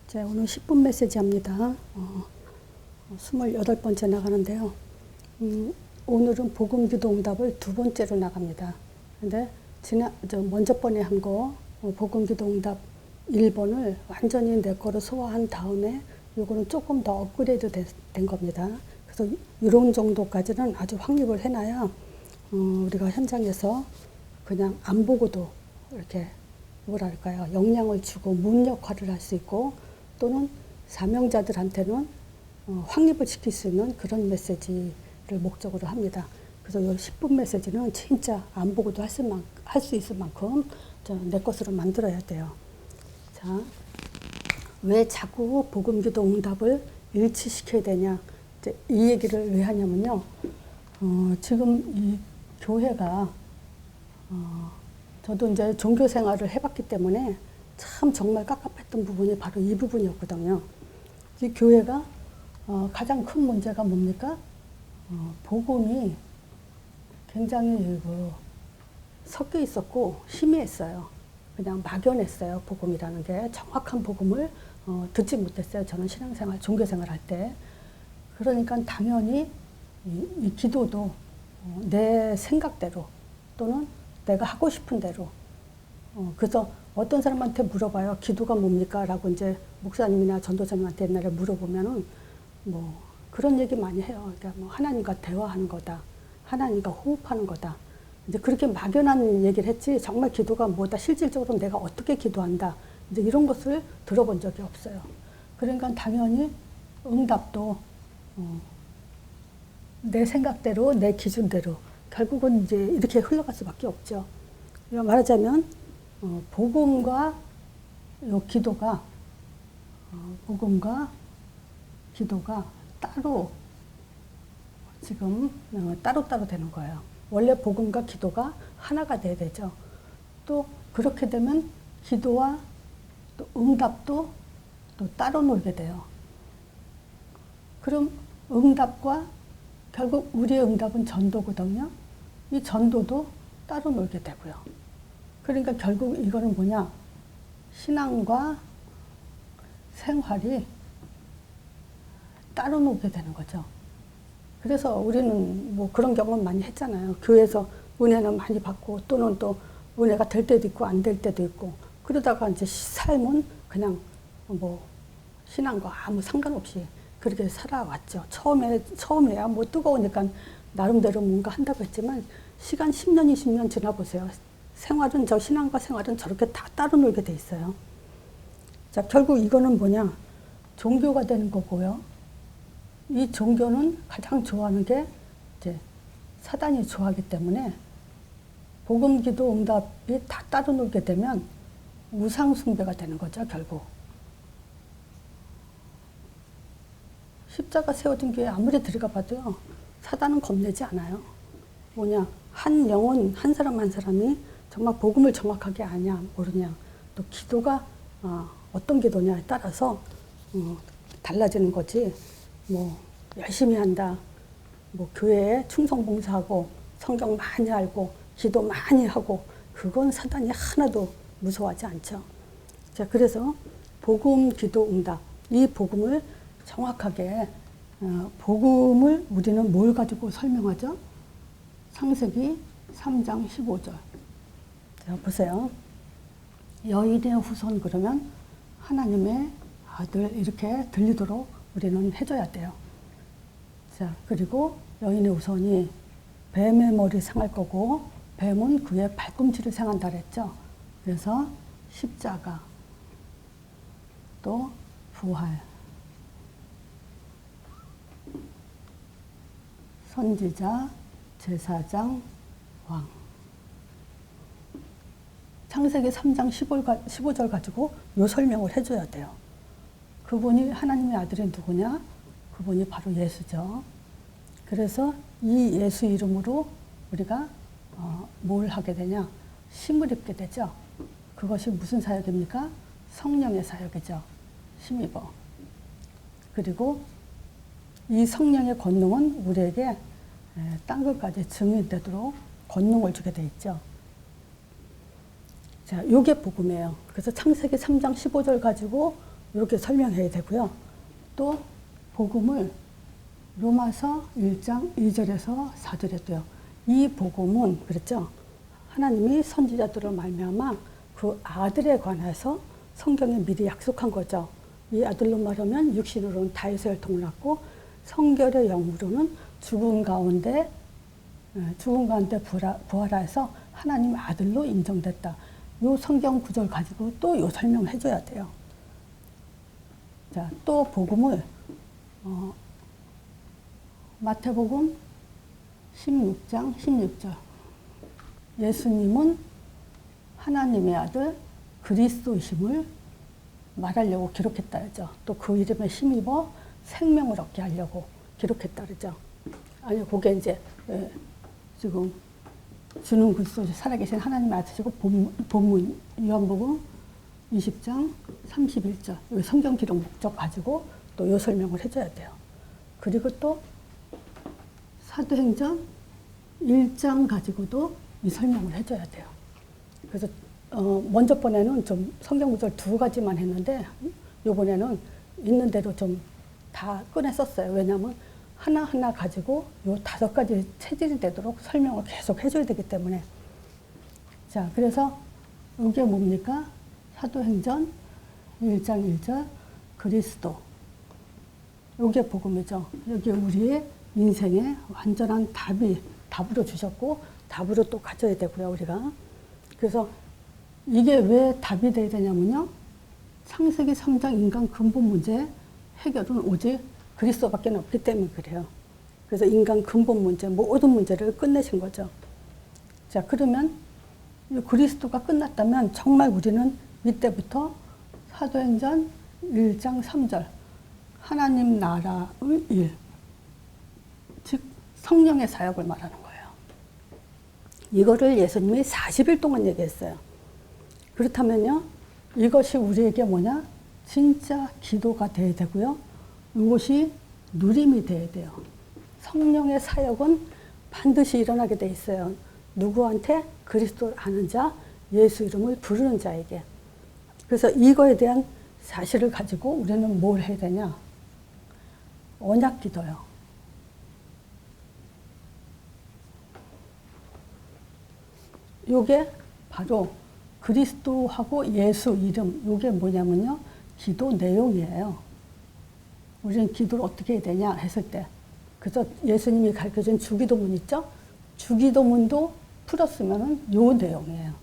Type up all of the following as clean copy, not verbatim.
자, 오늘 10분 메시지 합니다. 28번째 나가는데요. 오늘은 복음기도 응답을 두 번째로 나갑니다. 근데 먼저 번에 한 거 복음기도 응답 1번을 완전히 내 거로 소화한 다음에 요거는 조금 더 업그레이드 된 겁니다. 그래서 이런 정도까지는 아주 확립을 해놔야 우리가 현장에서 그냥 안 보고도 이렇게 뭐랄까요, 영향을 주고 문 역할을 할 수 있고, 또는 사명자들한테는 확립을 시킬 수 있는 그런 메시지를 목적으로 합니다. 그래서 이 10분 메시지는 진짜 안 보고도 할 수 있을 만큼 내 것으로 만들어야 돼요. 자, 왜 자꾸 복음기도 응답을 일치시켜야 되냐, 이 얘기를 왜 하냐면요. 지금 이 교회가 저도 이제 종교 생활을 해봤기 때문에 참 정말 깝깝했던 부분이 바로 이 부분이었거든요. 이 교회가 가장 큰 문제가 뭡니까? 복음이 굉장히 섞여 있었고 희미했어요. 그냥 막연했어요. 복음이라는 게 정확한 복음을 듣지 못했어요. 저는 신앙생활, 종교생활 할 때. 그러니까 당연히 이 기도도 내 생각대로 또는 내가 하고 싶은 대로. 그래서 어떤 사람한테 물어봐요. 기도가 뭡니까? 라고 이제 목사님이나 전도사님한테 옛날에 물어보면은 뭐 그런 얘기 많이 해요. 그러니까 뭐 하나님과 대화하는 거다. 하나님과 호흡하는 거다. 이제 그렇게 막연한 얘기를 했지, 정말 기도가 뭐다, 실질적으로 내가 어떻게 기도한다, 이제 이런 것을 들어본 적이 없어요. 그러니까 당연히 응답도 내 생각대로, 내 기준대로 결국은 이제 이렇게 흘러갈 수밖에 없죠. 말하자면 복음과 기도가 복음과 기도가 따로 지금 따로따로 되는 거예요. 원래 복음과 기도가 하나가 돼야 되죠. 또 그렇게 되면 기도와 또 응답도 또 따로 놀게 돼요. 그럼 응답과 결국 우리의 응답은 전도거든요. 이 전도도 따로 놀게 되고요. 그러니까 결국 이거는 뭐냐, 신앙과 생활이 따로 놀게 되는 거죠. 그래서 우리는 뭐 그런 경험 많이 했잖아요. 교회에서 은혜는 많이 받고, 또는 또 은혜가 될 때도 있고 안 될 때도 있고, 그러다가 이제 삶은 그냥 뭐 신앙과 아무 상관없이 그렇게 살아왔죠. 처음에야 뭐 뜨거우니까 나름대로 뭔가 한다고 했지만, 시간 10년, 20년 지나보세요. 생활은, 신앙과 생활은 저렇게 다 따로 놀게 돼 있어요. 자, 결국 이거는 뭐냐, 종교가 되는 거고요. 이 종교는 가장 좋아하는 게 이제 사단이 좋아하기 때문에, 복음, 기도, 응답이 다 따로 놀게 되면 우상 숭배가 되는 거죠, 결국. 십자가 세워진 교회 아무리 들어가 봐도요, 사단은 겁내지 않아요. 뭐냐, 한 영혼, 한 사람 한 사람이 정말 복음을 정확하게 아냐 모르냐, 또 기도가 어떤 기도냐에 따라서 달라지는 거지. 뭐 열심히 한다, 뭐 교회에 충성 봉사하고 성경 많이 알고 기도 많이 하고, 그건 사단이 하나도 무서워하지 않죠. 자, 그래서 복음, 기도, 응답, 이 복음을 정확하게, 복음을 우리는 뭘 가지고 설명하죠? 창세기 3장 15절. 자, 보세요. 여인의 후손 그러면 하나님의 아들, 이렇게 들리도록 우리는 해줘야 돼요. 자, 그리고 여인의 후손이 뱀의 머리 상할 거고, 뱀은 그의 발꿈치를 상한다 그랬죠. 그래서 십자가, 또 부활, 선지자, 제사장, 왕. 창세기 3장 15절 가지고 요 설명을 해줘야 돼요. 그분이 하나님의 아들이 누구냐? 그분이 바로 예수죠. 그래서 이 예수 이름으로 우리가 뭘 하게 되냐? 힘을 입게 되죠. 그것이 무슨 사역입니까? 성령의 사역이죠. 힘입어. 그리고 이 성령의 권능은 우리에게 딴 것까지 증인되도록 권능을 주게 돼 있죠. 자, 요게 복음이에요. 그래서 창세기 3장 15절 가지고 이렇게 설명해야 되고요. 또 복음을 로마서 1장 2절에서 4절에도요. 이 복음은 그랬죠. 하나님이 선지자들을 말미암아 그 아들에 관해서 성경에 미리 약속한 거죠. 이 아들로 말하면 육신으로는 다윗의 혈통을 낳고 성결의 영으로는 죽은 가운데 부활하여서 하나님 아들로 인정됐다. 요 성경 구절 가지고 또 요 설명을 해줘야 돼요. 자, 또 복음을 마태복음 16장 16절 예수님은 하나님의 아들 그리스도이심을 말하려고 기록했다 그러죠. 또 그 이름에 힘입어 생명을 얻게 하려고 기록했다 그러죠. 아니 그게 이제 지금 주는 그리스도 살아계신 하나님의 아들이고 본문 요한복음 20장 31절 여기 성경 기록 목적 가지고 또 요 설명을 해줘야 돼요. 그리고 또 사도행전 1장 가지고도 이 설명을 해줘야 돼요. 그래서 먼저 번에는 좀 성경 구절 2가지만 했는데 요번에는 있는 대로 좀 다 꺼내 썼어요. 왜냐하면 하나하나 가지고 요 5가지 체질이 되도록 설명을 계속 해줘야 되기 때문에. 자, 그래서 이게 뭡니까? 사도행전 1장 1절 그리스도. 이게 복음이죠. 여기 우리의 인생의 완전한 답으로 주셨고 답으로 또 가져야 되고요, 우리가. 그래서 이게 왜 답이 돼야 되냐면요. 창세기 3장 인간 근본 문제 해결은 오직 그리스도밖에 없기 때문에 그래요. 그래서 인간 근본 문제, 모든 문제를 끝내신 거죠. 자, 그러면 이 그리스도가 끝났다면 정말 우리는 이때부터 사도행전 1장 3절 하나님 나라의 일, 즉 성령의 사역을 말하는 거예요. 이거를 예수님이 40일 동안 얘기했어요. 그렇다면요, 이것이 우리에게 뭐냐? 진짜 기도가 돼야 되고요. 이것이 누림이 돼야 돼요. 성령의 사역은 반드시 일어나게 돼 있어요. 누구한테? 그리스도를 아는 자, 예수 이름을 부르는 자에게. 그래서 이거에 대한 사실을 가지고 우리는 뭘 해야 되냐? 언약 기도요. 요게 바로 그리스도하고 예수 이름, 요게 뭐냐면요. 기도 내용이에요. 우리는 기도를 어떻게 해야 되냐 했을 때. 그래서 예수님이 가르쳐준 주기도문 있죠? 주기도문도 풀었으면은 요 내용이에요.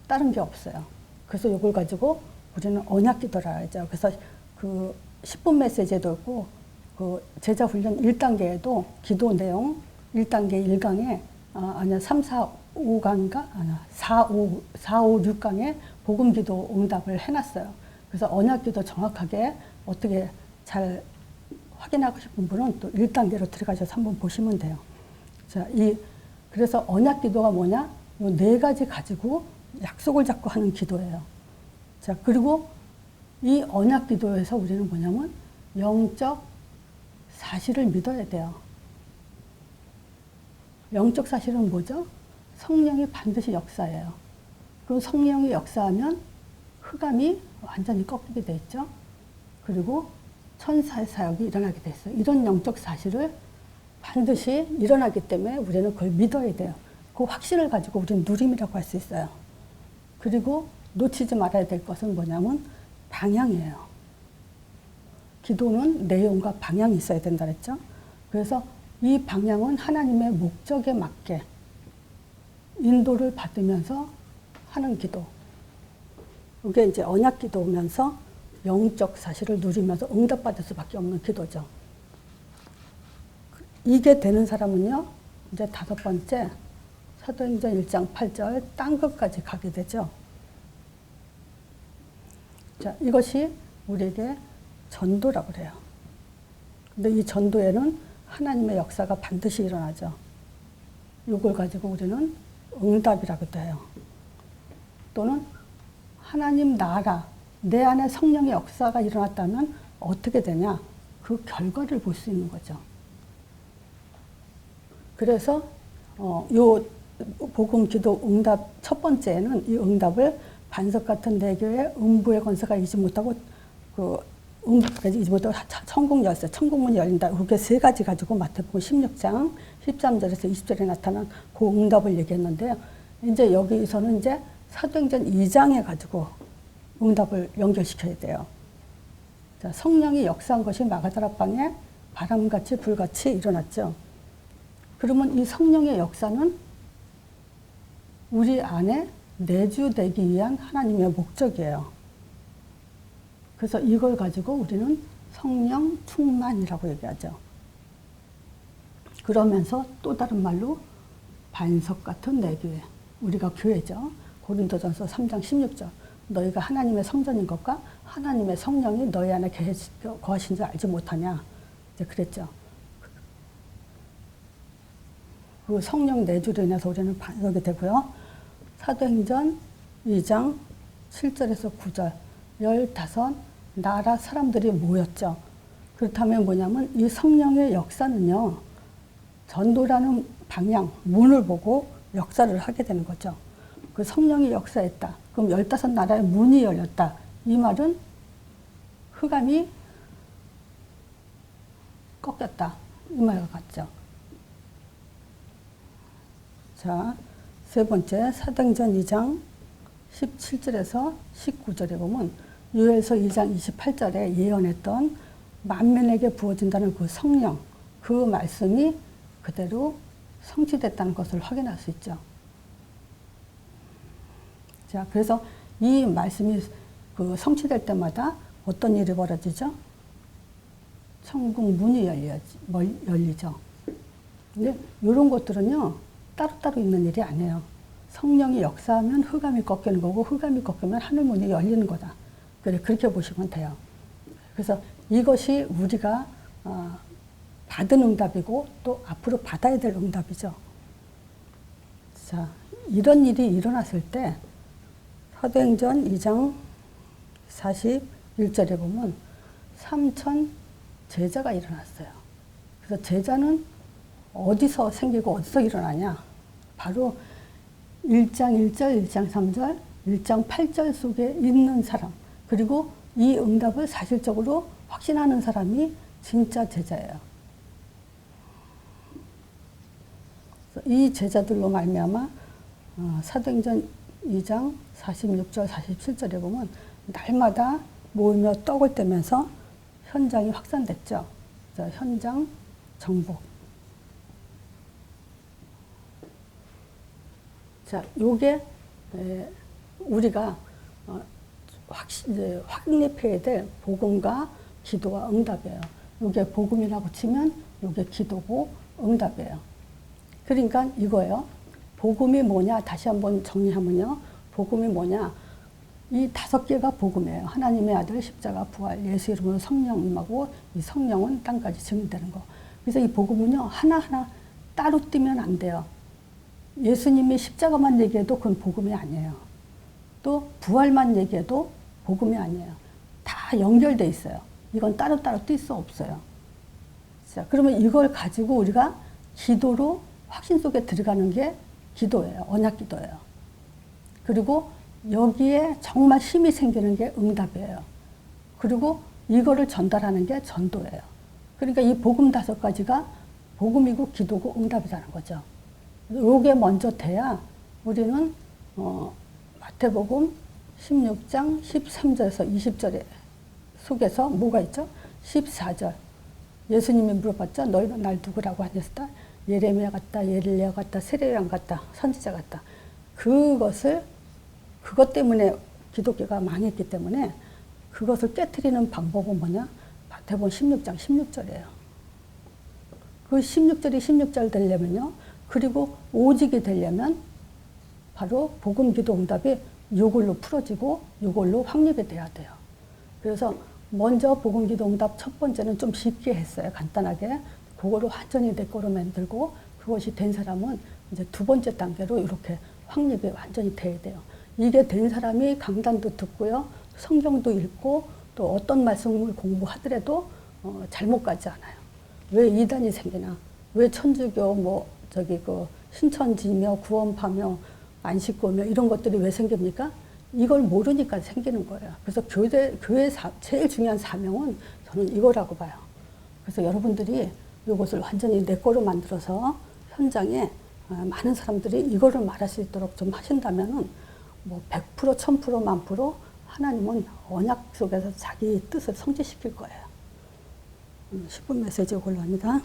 다른 게 없어요. 그래서 요걸 가지고 우리는 언약 기도라 하죠. 그래서 그 10분 메시지도 있고 그 제자 훈련 1단계에도 기도 내용 1단계 1강에 3, 4, 5강인가? 4, 5, 6강에 복음 기도 응답을 해놨어요. 그래서 언약 기도 정확하게 어떻게 잘 확인하고 싶은 분은 또 1단계로 들어가셔서 한번 보시면 돼요. 자, 그래서 언약 기도가 뭐냐? 요 4가지 가지고 약속을 잡고 하는 기도예요. 자, 그리고 이 언약 기도에서 우리는 뭐냐면 영적 사실을 믿어야 돼요. 영적 사실은 뭐죠? 성령이 반드시 역사해요. 그럼 성령이 역사하면 흑암이 완전히 꺾이게 돼 있죠. 그리고 천사의 사역이 일어나게 돼 있어요. 이런 영적 사실을 반드시 일어나기 때문에 우리는 그걸 믿어야 돼요. 그 확신을 가지고 우리는 누림이라고 할 수 있어요. 그리고 놓치지 말아야 될 것은 뭐냐면 방향이에요. 기도는 내용과 방향이 있어야 된다 그랬죠. 그래서 이 방향은 하나님의 목적에 맞게 인도를 받으면서 하는 기도. 이게 이제 언약 기도면서 영적 사실을 누리면서 응답받을 수밖에 없는 기도죠. 이게 되는 사람은요, 이제 5번째 사도행전 1장 8절 딴 것까지 가게 되죠. 자, 이것이 우리에게 전도라고 그래요. 근데 이 전도에는 하나님의 역사가 반드시 일어나죠. 이걸 가지고 우리는 응답이라고도 해요. 또는 하나님 나라, 내 안에 성령의 역사가 일어났다면 어떻게 되냐? 그 결과를 볼 수 있는 거죠. 그래서 요 복음 기도 응답 첫 번째는 이 응답을 반석 같은 내 교회 음부의 권세가 이지 못하고 그 이제부터 천국 열쇠, 천국문이 열린다. 이렇게 세 가지 가지고 마태복음 16장 13절에서 20절에 나타난 그 응답을 얘기했는데요. 이제 여기서는 이제 사도행전 2장에 가지고 응답을 연결시켜야 돼요. 자, 성령이 역사한 것이 마가다라 방에 바람같이 불같이 일어났죠. 그러면 이 성령의 역사는 우리 안에 내주되기 위한 하나님의 목적이에요. 그래서 이걸 가지고 우리는 성령 충만이라고 얘기하죠. 그러면서 또 다른 말로 반석 같은 내 교회, 우리가 교회죠. 고린도전서 3장 16절. 너희가 하나님의 성전인 것과 하나님의 성령이 너희 안에 거하신 줄 알지 못하냐. 이제 그랬죠. 그 성령 내주로 인해서 우리는 반석이 되고요. 사도행전 2장 7절에서 9절 15 나라 사람들이 모였죠. 그렇다면 뭐냐면 이 성령의 역사는요. 전도라는 방향, 문을 보고 역사를 하게 되는 거죠. 그 성령이 역사했다. 그럼 15나라의 문이 열렸다. 이 말은 흑암이 꺾였다. 이 말과 같죠. 자, 세 번째 사도행전 2장 17절에서 19절에 보면 요엘서 2장 28절에 예언했던 만민에게 부어진다는 그 성령, 그 말씀이 그대로 성취됐다는 것을 확인할 수 있죠. 자, 그래서 이 말씀이 그 성취될 때마다 어떤 일이 벌어지죠? 천국 문이 열리죠. 근데 이런 것들은요, 따로따로 있는 일이 아니에요. 성령이 역사하면 흑암이 꺾이는 거고, 흑암이 꺾이면 하늘문이 열리는 거다. 그렇게 보시면 돼요. 그래서 이것이 우리가 받은 응답이고 또 앞으로 받아야 될 응답이죠. 자, 이런 일이 일어났을 때 사도행전 2장 41절에 보면 3천 제자가 일어났어요. 그래서 제자는 어디서 생기고 어디서 일어나냐? 바로 1장 1절, 1장 3절, 1장 8절 속에 있는 사람, 그리고 이 응답을 사실적으로 확신하는 사람이 진짜 제자예요. 이 제자들로 말미암아 사도행전 2장 46절, 47절에 보면 날마다 모이며 떡을 떼면서 현장이 확산됐죠. 현장 정복. 자, 요게 우리가 확립해야 될 복음과 기도와 응답이에요. 요게 복음이라고 치면 요게 기도고 응답이에요. 그러니까 이거예요. 복음이 뭐냐? 다시 한번 정리하면요. 복음이 뭐냐? 이 5개가 복음이에요. 하나님의 아들, 십자가, 부활, 예수 이름으로 성령 임하고 이 성령은 땅까지 증인되는 거. 그래서 이 복음은요. 하나하나 따로 띄면 안 돼요. 예수님이 십자가만 얘기해도 그건 복음이 아니에요. 또 부활만 얘기해도 복음이 아니에요. 다 연결돼 있어요. 이건 따로따로 뛸 수 없어요. 자, 그러면 이걸 가지고 우리가 기도로 확신 속에 들어가는 게 기도예요. 언약 기도예요. 그리고 여기에 정말 힘이 생기는 게 응답이에요. 그리고 이거를 전달하는 게 전도예요. 그러니까 이 복음 5가지가 복음이고 기도고 응답이라는 거죠. 요게 먼저 돼야 우리는 마태복음 16장 13절에서 20절에 속에서 뭐가 있죠? 14절 예수님이 물어봤죠. 너희는 날 누구라고 하셨다? 예레미야 같다, 예릴레아 같다, 세례요한 같다, 선지자 같다. 그것 때문에 기독교가 망했기 때문에 그것을 깨트리는 방법은 뭐냐? 마태복음 16장 16절이에요. 그 16절이 16절 되려면요. 그리고 오직이 되려면 바로 복음, 기도, 응답이 이걸로 풀어지고 이걸로 확립이 돼야 돼요. 그래서 먼저 복음, 기도, 응답 첫 번째는 좀 쉽게 했어요. 간단하게. 그거를 완전히 내 거로 만들고 그것이 된 사람은 이제 2번째 단계로 이렇게 확립이 완전히 돼야 돼요. 이게 된 사람이 강단도 듣고요. 성경도 읽고 또 어떤 말씀을 공부하더라도 잘못 가지 않아요. 왜 이단이 생기나? 왜 천주교 신천지며 구원파며 안식구며 이런 것들이 왜 생깁니까? 이걸 모르니까 생기는 거예요. 그래서 교회 제일 중요한 사명은 저는 이거라고 봐요. 그래서 여러분들이 이것을 완전히 내 거로 만들어서 현장에 많은 사람들이 이거를 말할 수 있도록 좀 하신다면은 뭐 100%, 1000%, 10,000% 하나님은 언약 속에서 자기 뜻을 성취시킬 거예요. 10분 메시지 이걸로 합니다.